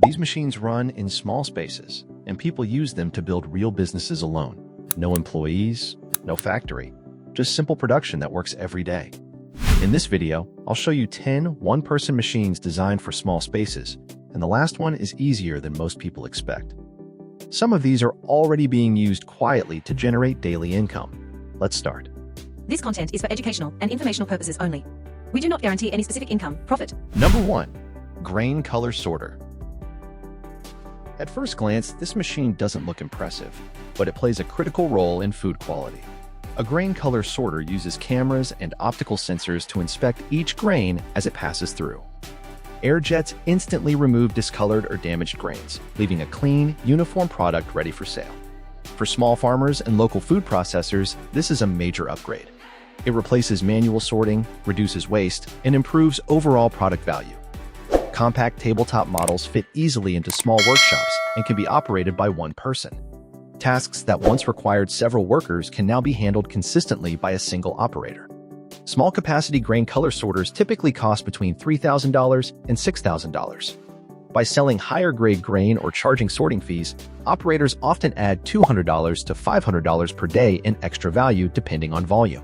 These machines run in small spaces, and people use them to build real businesses alone. No employees, no factory, just simple production that works every day. In this video, I'll show you 10 one-person machines designed for small spaces, and the last one is easier than most people expect. Some of these are already being used quietly to generate daily income. Let's start. This content is for educational and informational purposes only. We do not guarantee any specific income, profit. Number 1. Grain Color Sorter. At first glance, this machine doesn't look impressive, but it plays a critical role in food quality. A grain color sorter uses cameras and optical sensors to inspect each grain as it passes through. Air jets instantly remove discolored or damaged grains, leaving a clean, uniform product ready for sale. For small farmers and local food processors, this is a major upgrade. It replaces manual sorting, reduces waste, and improves overall product value. Compact tabletop models fit easily into small workshops and can be operated by one person. Tasks that once required several workers can now be handled consistently by a single operator. Small capacity grain color sorters typically cost between $3,000 and $6,000. By selling higher grade grain or charging sorting fees, operators often add $200 to $500 per day in extra value depending on volume.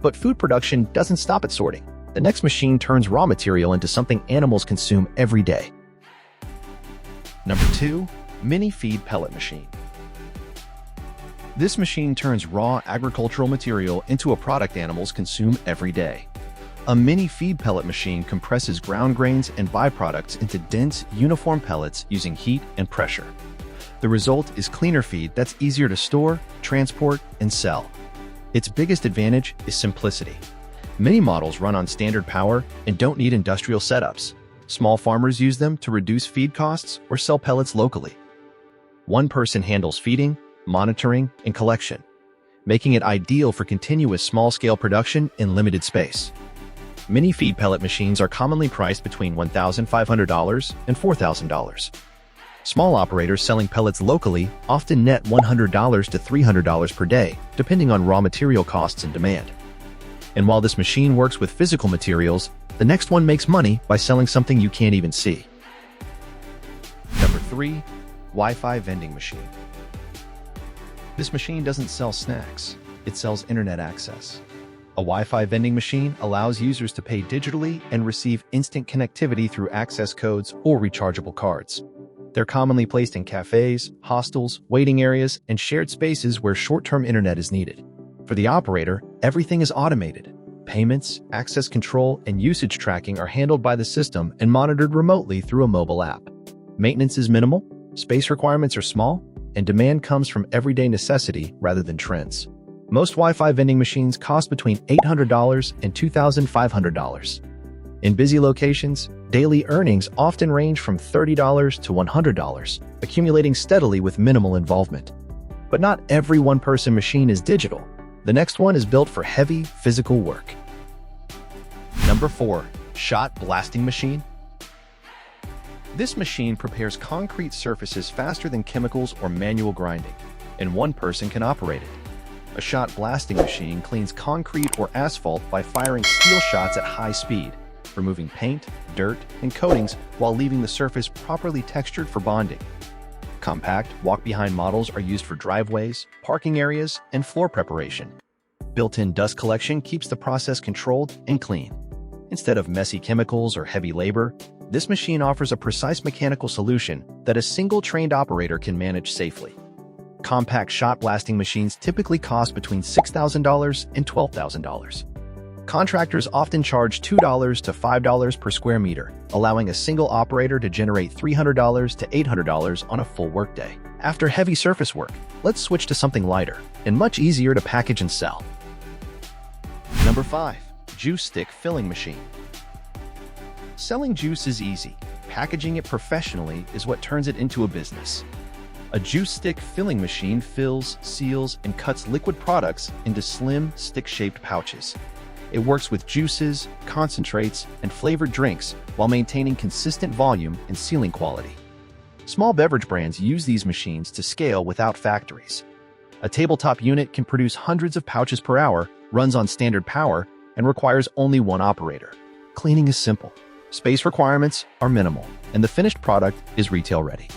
But food production doesn't stop at sorting. The next machine turns raw material into something animals consume every day. Number 2. Mini Feed Pellet Machine. This machine turns raw agricultural material into a product animals consume every day. A mini feed pellet machine compresses ground grains and byproducts into dense, uniform pellets using heat and pressure. The result is cleaner feed that's easier to store, transport, and sell. Its biggest advantage is simplicity. Many models run on standard power and don't need industrial setups. Small farmers use them to reduce feed costs or sell pellets locally. One person handles feeding, monitoring, and collection, making it ideal for continuous small-scale production in limited space. Mini feed pellet machines are commonly priced between $1,500 and $4,000. Small operators selling pellets locally often net $100 to $300 per day, depending on raw material costs and demand. And while this machine works with physical materials, the next one makes money by selling something you can't even see. Number 3. Wi-Fi Vending Machine. This machine doesn't sell snacks, it sells internet access. A Wi-Fi vending machine allows users to pay digitally and receive instant connectivity through access codes or rechargeable cards. They're commonly placed in cafes, hostels, waiting areas, and shared spaces where short-term internet is needed. For the operator, everything is automated. Payments, access control, and usage tracking are handled by the system and monitored remotely through a mobile app. Maintenance is minimal, space requirements are small, and demand comes from everyday necessity rather than trends. Most Wi-Fi vending machines cost between $800 and $2,500. In busy locations, daily earnings often range from $30 to $100, accumulating steadily with minimal involvement. But not every one-person machine is digital. The next one is built for heavy, physical work. Number 4. Shot Blasting Machine. This machine prepares concrete surfaces faster than chemicals or manual grinding, and one person can operate it. A shot blasting machine cleans concrete or asphalt by firing steel shots at high speed, removing paint, dirt, and coatings while leaving the surface properly textured for bonding. Compact, walk-behind models are used for driveways, parking areas, and floor preparation. Built-in dust collection keeps the process controlled and clean. Instead of messy chemicals or heavy labor, this machine offers a precise mechanical solution that a single trained operator can manage safely. Compact shot blasting machines typically cost between $6,000 and $12,000. Contractors often charge $2 to $5 per square meter, allowing a single operator to generate $300 to $800 on a full workday. After heavy surface work, let's switch to something lighter and much easier to package and sell. Number 5. Juice Stick Filling Machine. Selling juice is easy. Packaging it professionally is what turns it into a business. A juice stick filling machine fills, seals, and cuts liquid products into slim, stick-shaped pouches. It works with juices, concentrates, and flavored drinks while maintaining consistent volume and sealing quality. Small beverage brands use these machines to scale without factories. A tabletop unit can produce hundreds of pouches per hour, runs on standard power, and requires only one operator. Cleaning is simple. Space requirements are minimal. and the finished product is retail ready.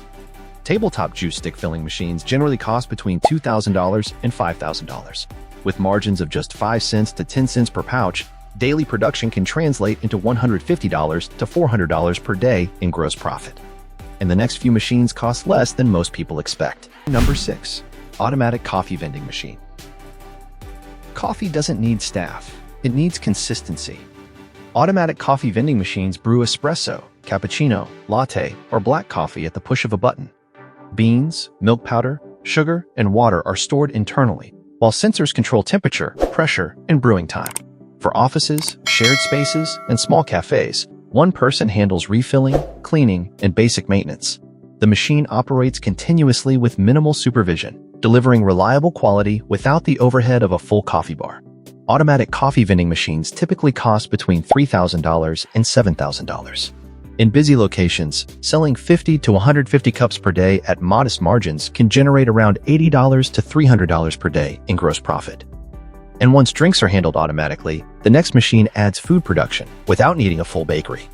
Tabletop juice stick filling machines generally cost between $2,000 and $5,000. With margins of just 5 cents to 10 cents per pouch, daily production can translate into $150 to $400 per day in gross profit. And the next few machines cost less than most people expect. Number 6. Automatic coffee vending machine. Coffee doesn't need staff. It needs consistency. Automatic coffee vending machines brew espresso, cappuccino, latte, or black coffee at the push of a button. Beans, milk powder, sugar, and water are stored internally, while sensors control temperature, pressure, and brewing time. For offices, shared spaces, and small cafes, one person handles refilling, cleaning, and basic maintenance. The machine operates continuously with minimal supervision, delivering reliable quality without the overhead of a full coffee bar. Automatic coffee vending machines typically cost between $3,000 and $7,000. In busy locations, selling 50 to 150 cups per day at modest margins can generate around $80 to $300 per day in gross profit. And once drinks are handled automatically, the next machine adds food production without needing a full bakery.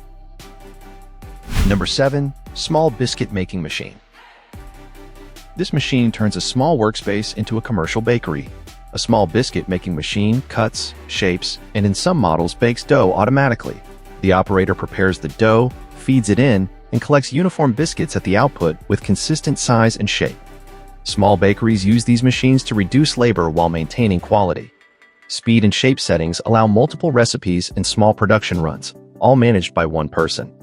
Number 7. Small biscuit making machine. This machine turns a small workspace into a commercial bakery. A small biscuit making machine cuts, shapes, and in some models bakes dough automatically. The operator prepares the dough, feeds it in, and collects uniform biscuits at the output with consistent size and shape. Small bakeries use these machines to reduce labor while maintaining quality. Speed and shape settings allow multiple recipes and small production runs, all managed by one person.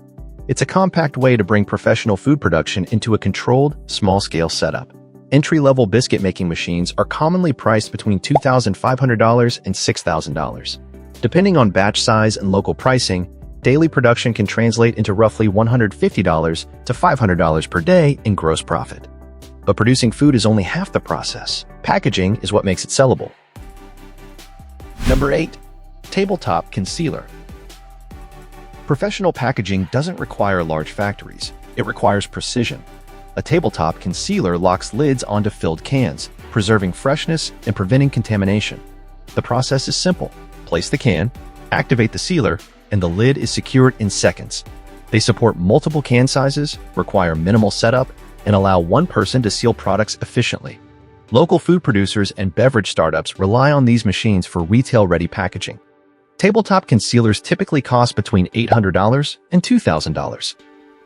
It's a compact way to bring professional food production into a controlled, small-scale setup. Entry-level biscuit-making machines are commonly priced between $2,500 and $6,000. Depending on batch size and local pricing, daily production can translate into roughly $150 to $500 per day in gross profit. But producing food is only half the process. Packaging is what makes it sellable. Number 8. Tabletop concealer. Professional packaging doesn't require large factories. It requires precision. A tabletop concealer locks lids onto filled cans, preserving freshness and preventing contamination. The process is simple. Place the can, activate the sealer, and the lid is secured in seconds. They support multiple can sizes, require minimal setup, and allow one person to seal products efficiently. Local food producers and beverage startups rely on these machines for retail-ready packaging. Tabletop concealers typically cost between $800 and $2,000.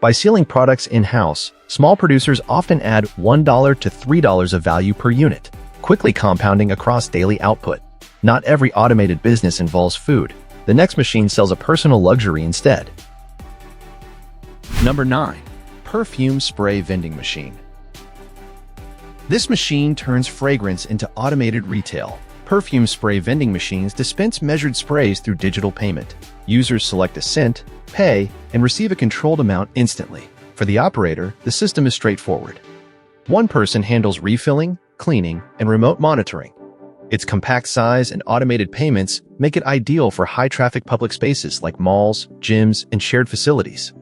By sealing products in-house, small producers often add $1 to $3 of value per unit, quickly compounding across daily output. Not every automated business involves food. The next machine sells a personal luxury instead. Number 9. Perfume spray vending machine. This machine turns fragrance into automated retail. Perfume spray vending machines dispense measured sprays through digital payment. Users select a scent, pay, and receive a controlled amount instantly. For the operator, the system is straightforward. One person handles refilling, cleaning, and remote monitoring. Its compact size and automated payments make it ideal for high-traffic public spaces like malls, gyms, and shared facilities.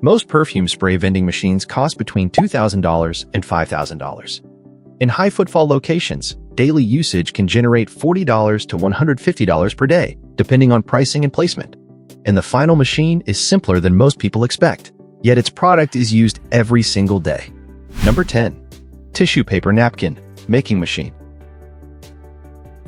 Most perfume spray vending machines cost between $2,000 and $5,000. In high-footfall locations, daily usage can generate $40 to $150 per day, depending on pricing and placement. And the final machine is simpler than most people expect, yet its product is used every single day. Number 10. Tissue paper napkin making machine.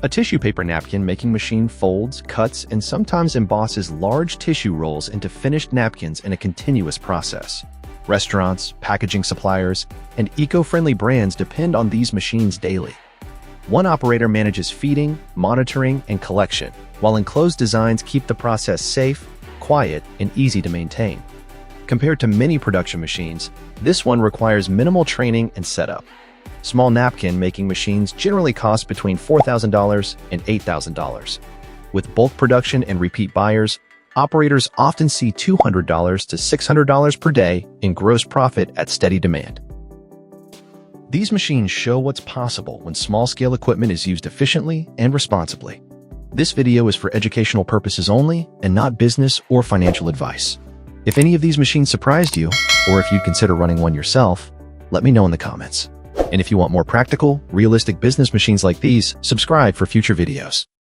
A tissue paper napkin making machine folds, cuts, and sometimes embosses large tissue rolls into finished napkins in a continuous process. Restaurants, packaging suppliers, and eco-friendly brands depend on these machines daily. One operator manages feeding, monitoring, and collection, while enclosed designs keep the process safe, quiet, and easy to maintain. Compared to many production machines, this one requires minimal training and setup. Small napkin making machines generally cost between $4,000 and $8,000. With bulk production and repeat buyers, operators often see $200 to $600 per day in gross profit at steady demand. These machines show what's possible when small-scale equipment is used efficiently and responsibly. This video is for educational purposes only and not business or financial advice. If any of these machines surprised you, or if you'd consider running one yourself, let me know in the comments. And if you want more practical, realistic business machines like these, subscribe for future videos.